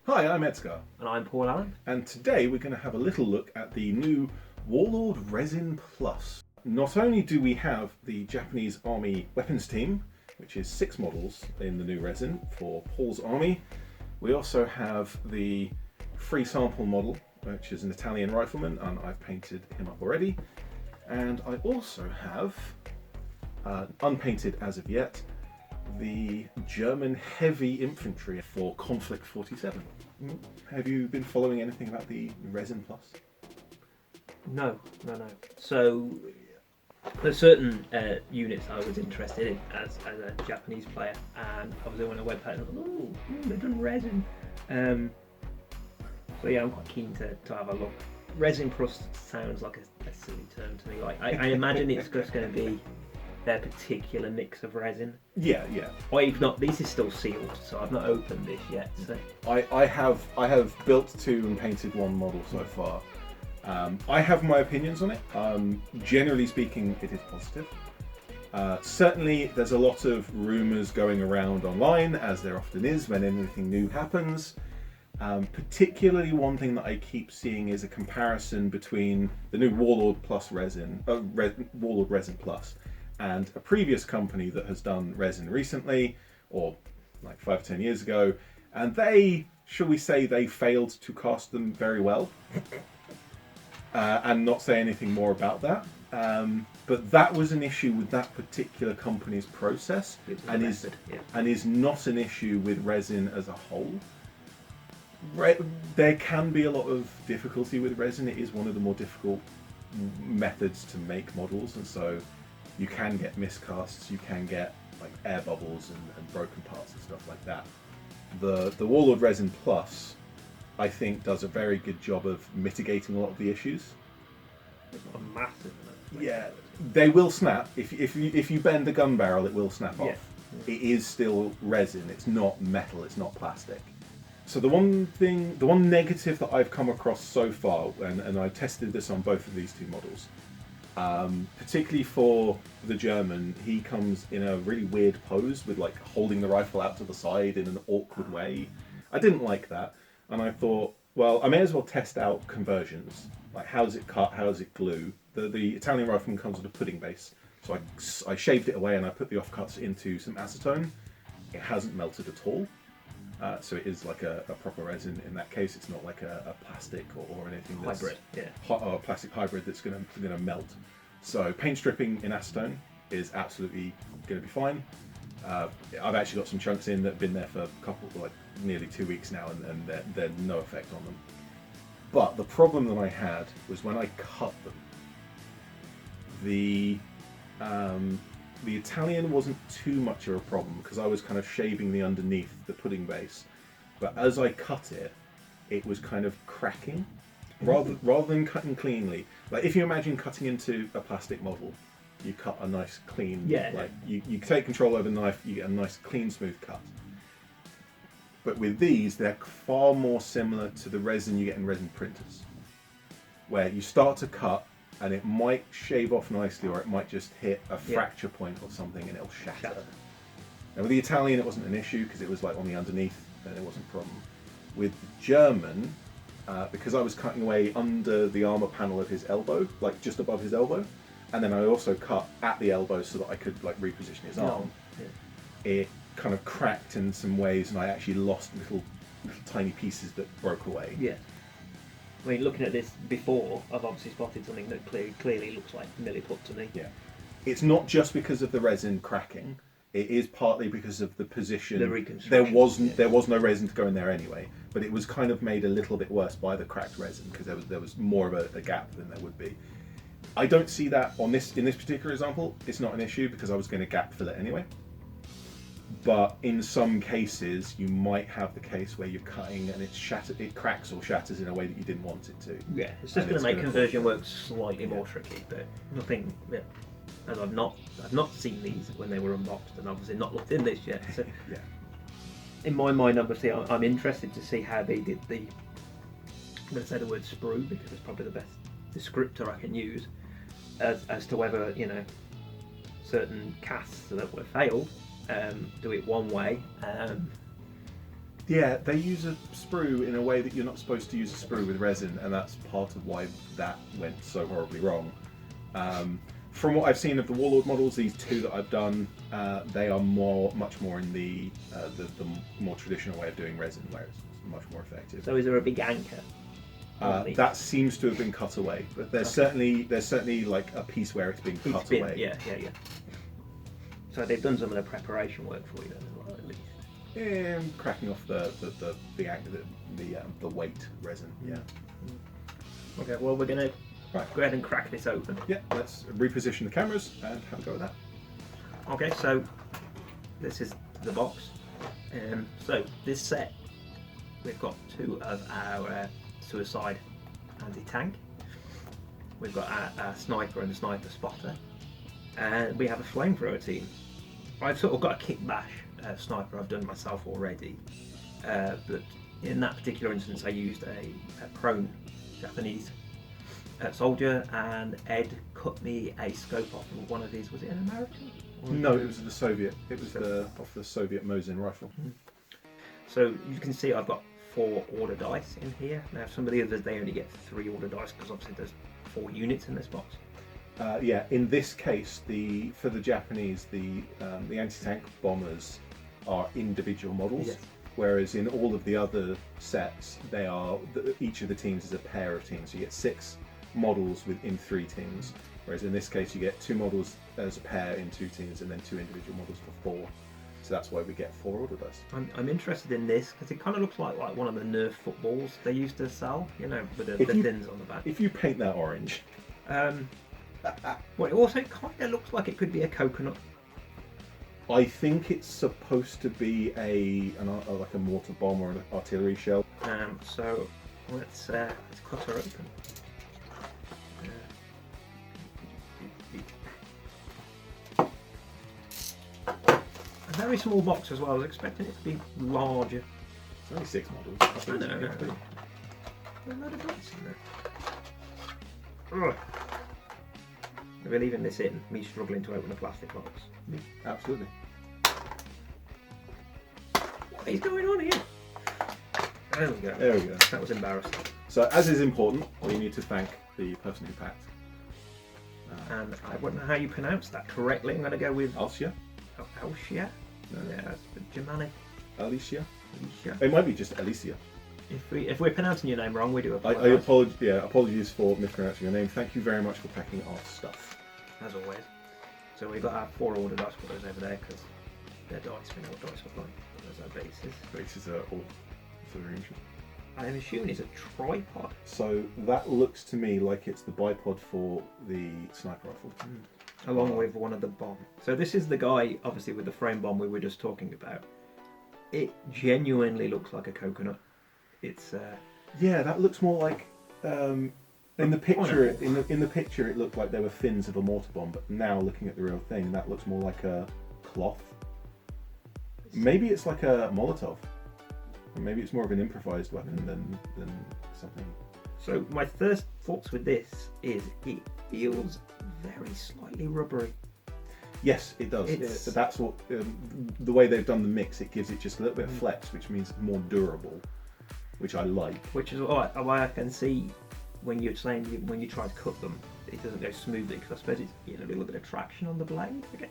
Hi, I'm ED-SKaR, And I'm Paul Allen. and today we're going to have a little look at the new Warlord Resin Plus. Not only do we have the Japanese Army weapons team, which is 6 models in the new resin for Paul's army, we also have the free sample model, which is an Italian rifleman, and I've painted him up already. And I also have, unpainted as of yet, the German heavy infantry for Conflict 47. Have you been following anything about the Resin Plus? No. So there's certain units I was interested in as a Japanese player, and I was on a website and I thought, they've done resin. So yeah, I'm quite keen to have a look. Resin Plus sounds like a silly term to me. Like I imagine it's just going to be their particular mix of resin. Yeah. Or if not, this is still sealed, so I've not opened this yet. So I have built 2 and painted 1 model so far. I have my opinions on it. Generally speaking, it is positive. Certainly, there's a lot of rumours going around online, as there often is when anything new happens. Particularly, one thing that I keep seeing is a comparison between the new Warlord Plus resin, Warlord Resin Plus, and a previous company that has done resin recently, or like 5 or 10 years ago, and they, shall we say, they failed to cast them very well, and not say anything more about that. But that was an issue with that particular company's process, and is not an issue with resin as a whole. There can be a lot of difficulty with resin. It is one of the more difficult methods to make models, and so you can get miscasts, you can get like air bubbles and broken parts and stuff like that. The Warlord Resin Plus, I think, does a very good job of mitigating a lot of the issues. it's not a massive. Yeah, they will snap. If you bend the gun barrel, it will snap off. Yeah. It is still resin, it's not metal, it's not plastic. So the one negative that I've come across so far, and I tested this on both of these 2 models, particularly for the German, he comes in a really weird pose with like holding the rifle out to the side in an awkward way. I didn't like that, and I thought, well, I may as well test out conversions. Like, how does it cut? How does it glue? The Italian rifleman comes with a pudding base, so I shaved it away and I put the offcuts into some acetone. It hasn't melted at all. So it is like a proper resin in that case. It's not like a plastic or anything that's Hybrid, or a plastic hybrid that's gonna melt. So paint stripping in acetone is absolutely gonna be fine. I've actually got some chunks in that have been there for nearly 2 weeks now, and they're no effect on them. But the problem that I had was when I cut them. The Italian wasn't too much of a problem because I was kind of shaving the underneath the pudding base, but as I cut it, it was kind of cracking rather than cutting cleanly. Like, if you imagine cutting into a plastic model, you cut a nice clean, like you take control over the knife, you get a nice clean smooth cut. But with these, they're far more similar to the resin you get in resin printers, where you start to cut and it might shave off nicely, or it might just hit a fracture point or something and it'll shatter. And with the Italian, it wasn't an issue because it was like on the underneath and it wasn't a problem. With the German, because I was cutting away under the armor panel of his elbow, like just above his elbow, and then I also cut at the elbow so that I could like reposition his arm. It kind of cracked in some ways, and I actually lost little tiny pieces that broke away. Yeah. I mean, looking at this before, I've obviously spotted something that clearly looks like milliput to me. Yeah. It's not just because of the resin cracking. It is partly because of the position. The reconstruction. There was no resin to go in there anyway, but it was kind of made a little bit worse by the cracked resin because there was more of a gap than there would be. I don't see that in this particular example. It's not an issue because I was going to gap fill it anyway. But in some cases, you might have the case where you're cutting and it cracks or shatters in a way that you didn't want it to. Yeah, it's just going to make conversion work slightly more tricky, but nothing. Yeah, as I've not seen these when they were unboxed, and obviously not looked in this yet. So yeah. In my mind, obviously, I'm interested to see how they did the. I'm going to say the word sprue because it's probably the best descriptor I can use, as to whether certain casts that were failed do it one way, Yeah, they use a sprue in a way that you're not supposed to use a sprue with resin, and that's part of why that went so horribly wrong. From what I've seen of the Warlord models, these two that I've done, they are much more in the more traditional way of doing resin, where it's much more effective. So is there a big anchor? That seems to have been cut away, but there's certainly like a piece where it's been cut away. Yeah. So they've done some of the preparation work for you then, as well, at least. Cracking off the weight resin. Yeah. Okay. Well, we're gonna go ahead and crack this open. Yeah. Let's reposition the cameras and have a go at that. Okay. So this is the box. So this set, we've got two of our suicide anti-tank. We've got our sniper and a sniper spotter, and we have a flamethrower team. I've sort of got a kick bash sniper I've done myself already, but in that particular instance I used a prone Japanese soldier, and Ed cut me a scope off of one of these. Was it an American? No, it was the Soviet. It was off the Soviet Mosin rifle. So you can see I've got 4 order dice in here. Now some of the others they only get 3 order dice because obviously there's 4 units in this box. Yeah, in this case, for the Japanese, the anti-tank bombers are individual models, Yes. whereas in all of the other sets, each of the teams is a pair of teams. So you get 6 models within 3 teams, whereas in this case you get 2 models as a pair in 2 teams, and then 2 individual models for 4. So that's why we get 4 order dice. I'm interested in this because it kind of looks like one of the Nerf footballs they used to sell, you know, with the fins on the back. If you paint that orange, well, it also kind of looks like it could be a coconut. I think it's supposed to be like a mortar bomb or an artillery shell. So let's cut her open. A very small box as well. I was expecting it to be larger. It's only 6 models. I know. There's a load of dice in there. Ugh. We're leaving this in, me struggling to open a plastic box. Yeah, absolutely. What is going on here? There we go. There we go. That was embarrassing. So, as is important, we need to thank the person who packed. And I wouldn't know how you pronounce that correctly. I'm going to go with Alicia? Alicia. Yeah, that's Germanic. Alicia? Alicia. It might be just Alicia. If we're pronouncing your name wrong, we do I apologise. apologies for mispronouncing your name. Thank you very much for packing our stuff. As always. So we've got our 4 order dice pullers over there because they're dice. We know what dice look like. There's our bases. Bases are all very interesting. I'm assuming it's a tripod. So that looks to me like it's the bipod for the sniper rifle. Along with one of the bomb. So this is the guy, obviously, with the frame bomb we were just talking about. It genuinely looks like a coconut. It's yeah, that looks more like in the picture. In the picture, it looked like there were fins of a mortar bomb, but now looking at the real thing, that looks more like a cloth. Maybe it's like a Molotov. Or maybe it's more of an improvised weapon than something. So my first thoughts with this is it feels very slightly rubbery. Yes, it does. That's what the way they've done the mix. It gives it just a little bit of flex, which means more durable, which I like. Which is why I can see when you're saying when you try to cut them, it doesn't go smoothly because I suppose it's a little bit of traction on the blade, I guess.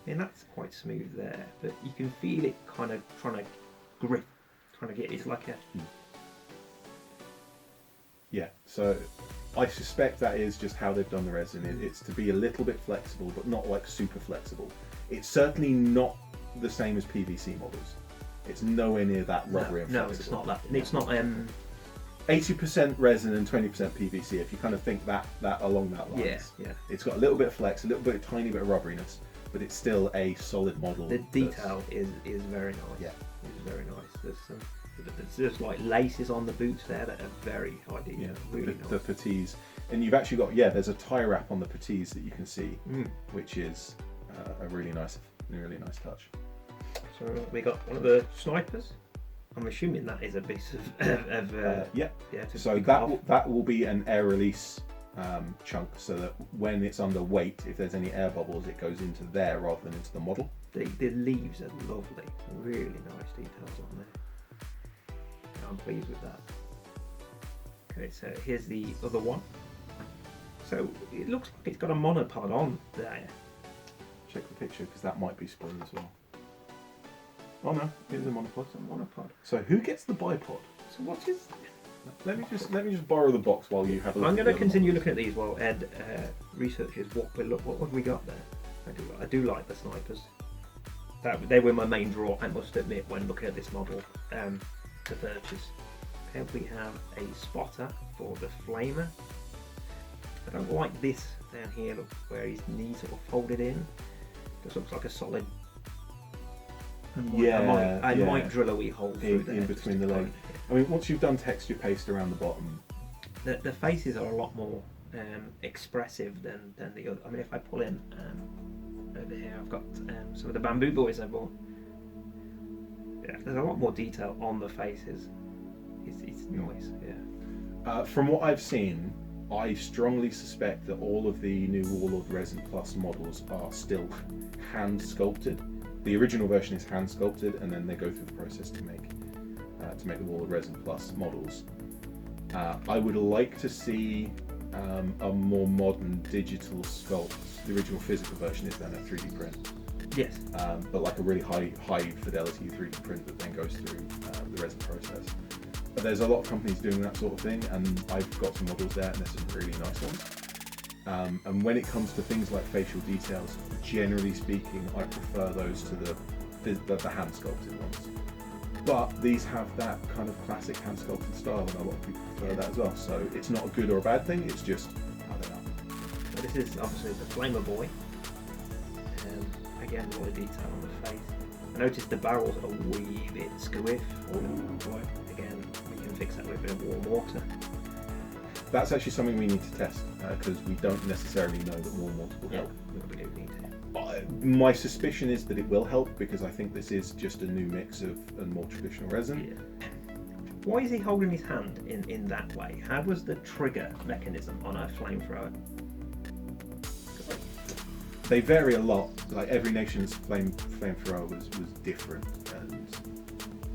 And that's quite smooth there, but you can feel it kind of trying to grip, trying to get. It's like a. Yeah. So I suspect that is just how they've done the resin. It's to be a little bit flexible, but not like super flexible. It's certainly not the same as PVC models. It's nowhere near that rubbery and flexible. No, it's not that. It's not 80% resin and 20% PVC. If you kind of think that along that lines. Yeah. It's got a little bit of flex, a little bit, tiny bit of rubberiness, but it's still a solid model. The detail is very nice. Yeah, it's very nice. There's just like laces on the boots there that are very high detail. Yeah, really nice. The puttees, and you've actually got there's a tie wrap on the puttees that you can see, which is a really nice touch. So we got one of the snipers. I'm assuming that is a piece of yeah. So that that will be an air release chunk, so that when it's under weight, if there's any air bubbles, it goes into there rather than into the model. The leaves are lovely, really nice details on there. I'm pleased with that. Okay, so here's the other one. So it looks like it's got a monopod on there. Check the picture because that might be spoiled as well. Oh no, it is a monopod. It's a monopod. So who gets the bipod? So what is? Let me just borrow the box while you have a look. I'm at going to the continue other looking at these while Ed researches what have we got there. I do like the snipers. They were my main draw, I must admit, when looking at this model to purchase. Here we have a spotter for the flamer. I don't like this down here, look, where his knee sort of folded in. Just looks like a solid. I might drill a wee hole through there in between the legs. I mean, once you've done texture paste around the bottom, the faces are a lot more expressive than the other. I mean, if I pull in over here, I've got some of the bamboo boys I bought. Yeah, there's a lot more detail on the faces. It's nice, yeah. from what I've seen, I strongly suspect that all of the new Warlord Resin Plus models are still hand sculpted. The original version is hand sculpted, and then they go through the process to make the Warlord Resin Plus models. I would like to see a more modern digital sculpt. The original physical version is then a 3D print. Yes. But like a really high fidelity 3D print that then goes through the resin process. But there's a lot of companies doing that sort of thing, and I've got some models there, and there's some really nice ones. And when it comes to things like facial details, generally speaking, I prefer those to the hand sculpted ones. But these have that kind of classic hand sculpted style, and a lot of people prefer that as well. So it's not a good or a bad thing, it's just how they are. So this is obviously the Flamer Boy. Again, a lot of detail on the face. I noticed the barrels are a wee bit squiff. Oh boy. Again, we can fix that with a bit of warm water. That's actually something we need to test, because we don't necessarily know that warm water will help. We do need to. My suspicion is that it will help, because I think this is just a new mix of a more traditional resin. Yeah. Why is he holding his hand in that way? How was the trigger mechanism on a flamethrower? They vary a lot. Like every nation's flamethrower was different, and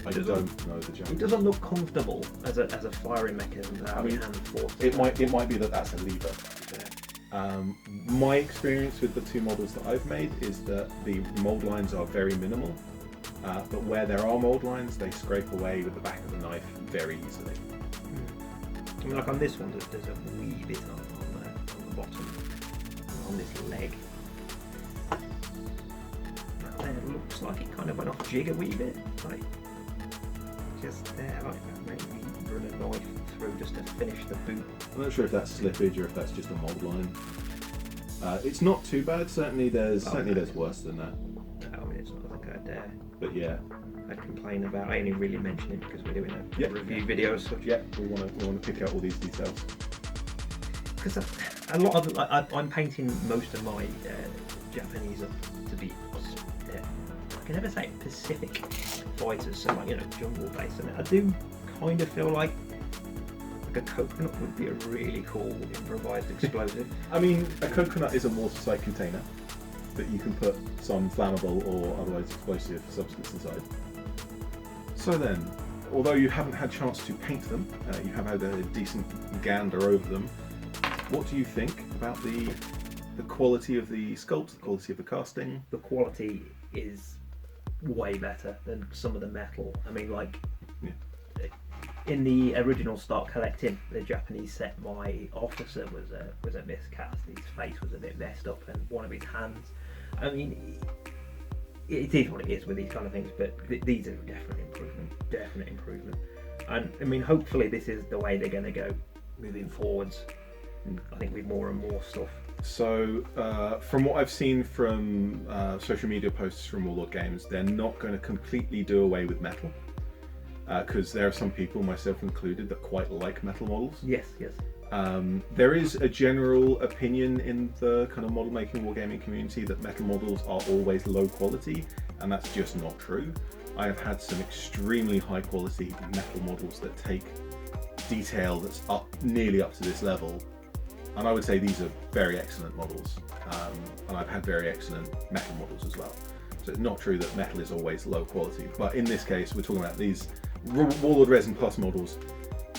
I don't know the jump. It doesn't look comfortable as a firing mechanism to have your hand forced. It might be that that's a lever. Yeah. My experience with the two models that I've made is that the mold lines are very minimal, but where there are mold lines, they scrape away with the back of the knife very easily. I mean, like on this one, there's a wee bit on the bottom, on this leg. It looks like it kind of went off jig a wee bit, like just there, like that. Maybe run a knife through just to finish the boot. I'm not sure if that's slippage or if that's just a mold line. It's not too bad. Certainly, there's worse than that. No, I mean, it's not like I'd dare. But yeah, I'd complain about. I only really mention it because we're doing a review video as such. Yeah, we want to pick out all these details. Because a lot of I'm painting most of my Japanese up to be. I can never say Pacific fighters, so like, jungle based. I mean, I do kind of feel like a coconut would be a really cool improvised explosive. I mean, a coconut is a watertight container that you can put some flammable or otherwise explosive substance inside. So then, although you haven't had a chance to paint them, you have had a decent gander over them. What do you think about the quality of the sculpt, the quality of the casting? The quality is way better than some of the metal. I mean, like in the original Start Collecting, the Japanese set, my officer was a miscast. His face was a bit messed up, and one of his hands. I mean, it is what it is with these kind of things, but these are definite improvement. And I mean, hopefully this is the way they're going to go moving forwards. I think with more and more stuff. So, from what I've seen from social media posts from Warlord Games, they're not going to completely do away with metal, because there are some people, myself included, that quite like metal models. Yes. There is a general opinion in the kind of model making wargaming community that metal models are always low quality, and that's just not true. I have had some extremely high quality metal models that take detail that's nearly up to this level. And I would say these are very excellent models, and I've had very excellent metal models as well. So it's not true that metal is always low quality, but in this case, we're talking about these Warlord Resin Plus models.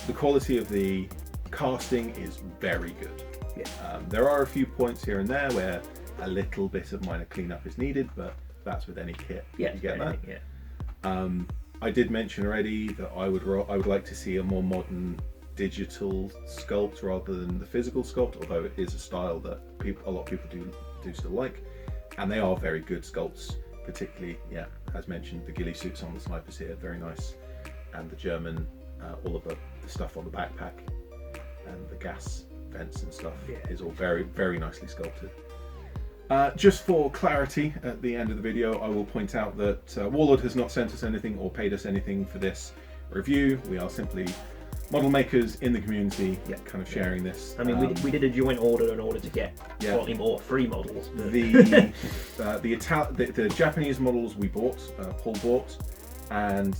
The quality of the casting is very good. Yeah. There are a few points here and there where a little bit of minor cleanup is needed, but that's with any kit. Yeah, you get that. Yeah. I did mention already that I would like to see a more modern digital sculpt rather than the physical sculpt, although it is a style that a lot of people do still like, and they are very good sculpts. Particularly, yeah, as mentioned, the ghillie suits on the snipers here, very nice, and the German, all of the stuff on the backpack and the gas vents and stuff is all very, very nicely sculpted. Just for clarity, at the end of the video, I will point out that Warlord has not sent us anything or paid us anything for this review. We are simply model makers in the community, kind of sharing this. I mean, we did a joint order in order to get slightly more free models. But... the Japanese models we bought, Paul bought, and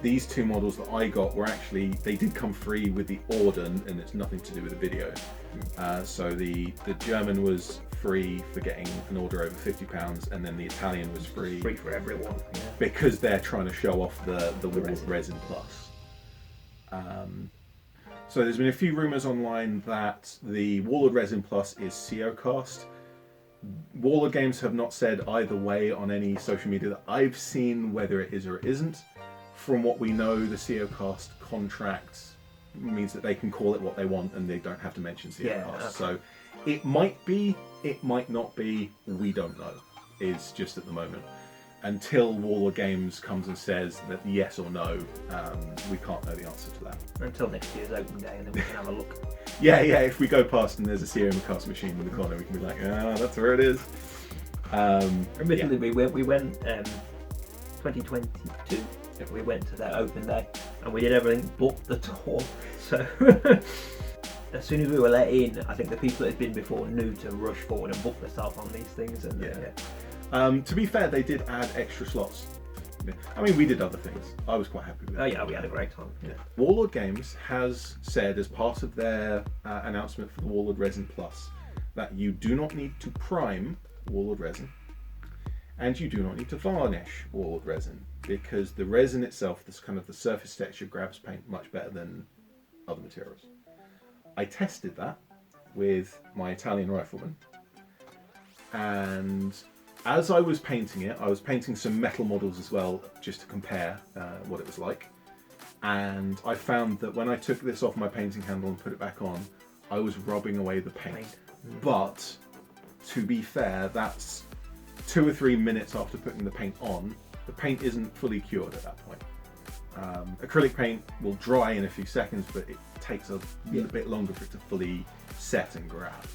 these two models that I got were actually, they did come free with the order, and it's nothing to do with the video. So the German was free for getting an order over £50, and then the Italian was free for everyone, because they're trying to show off the Warlord Resin Plus. So there's been a few rumours online that the Warlord Resin Plus is CO cast. Warlord Games have not said either way on any social media that I've seen whether it is or it isn't. From what we know, the CO cast contract means that they can call it what they want and they don't have to mention CO cast. Okay. So it might be, it might not be, we don't know, is just at the moment. Until Warlord Games comes and says that yes or no, we can't know the answer to that. Until next year's open day, and then we can have a look. Yeah, if we go past and there's a Serial cast machine in the corner, we can be like, that's where it is. Admittedly, we went 2022. We went to that open day, and we did everything but the tour. So as soon as we were let in, I think the people that had been before knew to rush forward and book themselves on these things. And to be fair, they did add extra slots. I mean, we did other things. I was quite happy with it. Oh yeah, we had a great time. Yeah. Warlord Games has said, as part of their announcement for the Warlord Resin Plus, that you do not need to prime Warlord Resin, and you do not need to varnish Warlord Resin, because the resin itself, this kind of the surface texture, grabs paint much better than other materials. I tested that with my Italian rifleman, and as I was painting it, I was painting some metal models as well, just to compare what it was like. And I found that when I took this off my painting handle and put it back on, I was rubbing away the paint. But to be fair, that's 2 or 3 minutes after putting the paint on. The paint isn't fully cured at that point. Acrylic paint will dry in a few seconds, but it takes a bit longer for it to fully set and grab.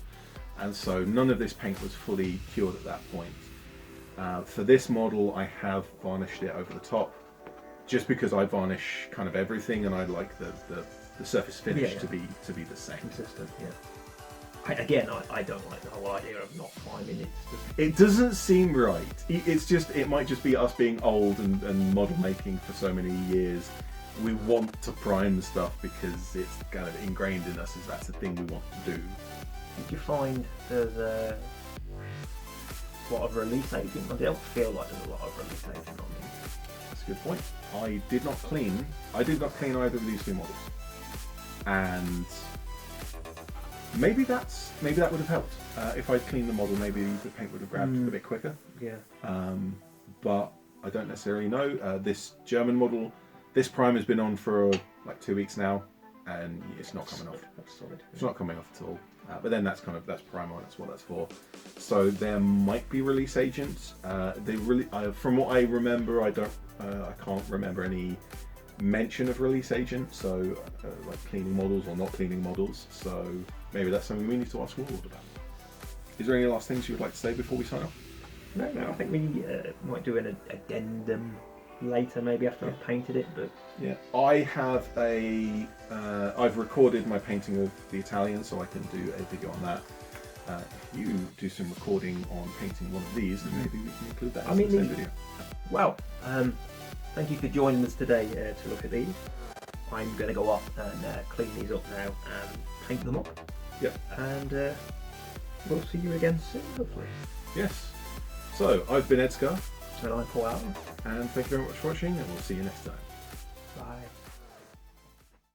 And so none of this paint was fully cured at that point. For this model, I have varnished it over the top, just because I varnish kind of everything, and I like the surface finish to be the same. Consistent, I don't like the whole idea of not priming it. It doesn't seem right. It might just be us being old and model making for so many years. We want to prime the stuff because it's kind of ingrained in us as that's the thing we want to do. Did you find there's a lot of release agent? I don't feel like there's a lot of release agent on these. That's a good point. I did not clean either of these two models, and maybe that would have helped. If I'd cleaned the model, maybe the paint would have grabbed a bit quicker. Yeah. But I don't necessarily know. This German model, this prime has been on for like 2 weeks now, and it's not coming off. That's solid. It's not coming off at all. But then that's primer. That's what that's for. So there might be release agents. From what I remember, I can't remember any mention of release agent. So like cleaning models or not cleaning models. So maybe that's something we need to ask Warlord about. Is there any last things you would like to say before we sign off? No. I think we might do an addendum later, maybe after I've painted it. But yeah, I have I've recorded my painting of the Italian, so I can do a video on that. If you do some recording on painting one of these, then maybe we can include that in the same video. Well, thank you for joining us today to look at these. I'm going to go up and clean these up now and paint them up. Yep. And we'll see you again soon, hopefully. Yes. So, I've been ED-SKaR. and I pull out. And thank you very much for watching, and we'll see you next time.